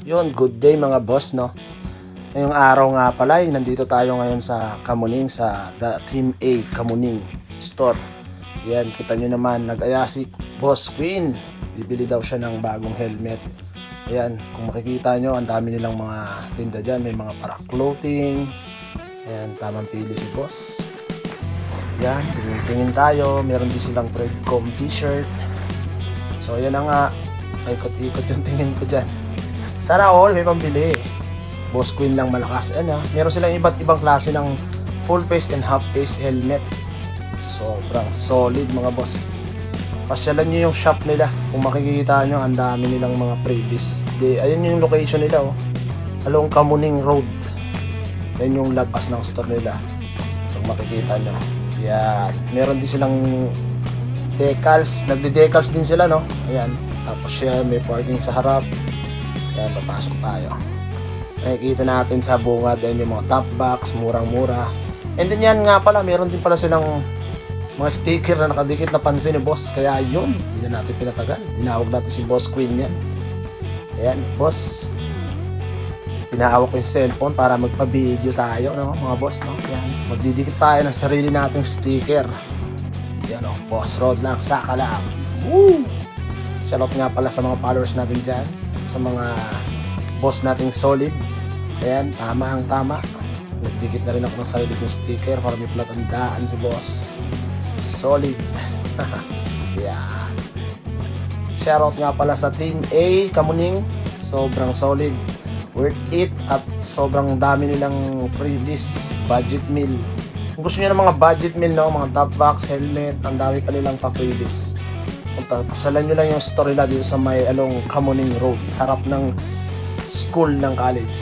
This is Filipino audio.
Yun, good day mga boss, no? Ngayong araw nga pala, nandito tayo ngayon sa Kamuning, sa The Team A Kamuning Store. Yan, kita nyo naman, nag-aya si Boss Queen. Bibili daw siya ng bagong helmet. Ayan, kung makikita nyo, ang dami nilang mga tinda dyan. May mga para clothing. Ayan, tamang pili si Boss. Yan, tingin tayo. Meron din silang Predcom t-shirt. So, ayan na nga. Ikot-ikot yung tingin ko dyan. Sana all may pambili. Boss Queen lang malakas. Ayan, meron silang iba't ibang klase ng full face and half face helmet. Sobrang solid mga boss. Pasyalan nyo yung shop nila. Kung makikita nyo, ang dami nilang mga previous. Ayun yung location nila, oh. Along Kamuning Road. Yan yung labas ng store nila. Kung makikita nyo. Yan. Meron din silang decals. Nagde-decals din sila, no? Ayan. Tapos yan, may parking sa harap. Yan, papasok tayo. Nakikita natin sa bungad yan yung mga top box, murang-mura. And then yan nga pala, meron din pala silang mga sticker na nakadikit na pansin ni boss. Kaya yun, hindi na natin pinatagal. Tinawag natin si Boss Queen yan. Ayan, boss. Pinahawak ko yung cellphone para magpa-video tayo, no, mga boss, no? Yan, magdidikit tayo ng sarili nating sticker. Yan, no, Boss Road lang, saka lang. Woo! Shoutout nga pala sa mga followers natin dyan, sa mga boss nating solid. Ayan, tama ang tama. Nagdikit na rin ako ng sarili kong sticker para may palatandaan si boss. Solid. Yan. Shoutout nga pala sa Team A Kamuning. Sobrang solid. Worth it. At sobrang dami nilang previous budget meal. Kung gusto nyo ng mga budget meal, no, mga top box, helmet, ang dami pa nilang pa-previous. Pasalan nyo lang yung store nila dito sa may along Kamuning Road, harap ng school ng college.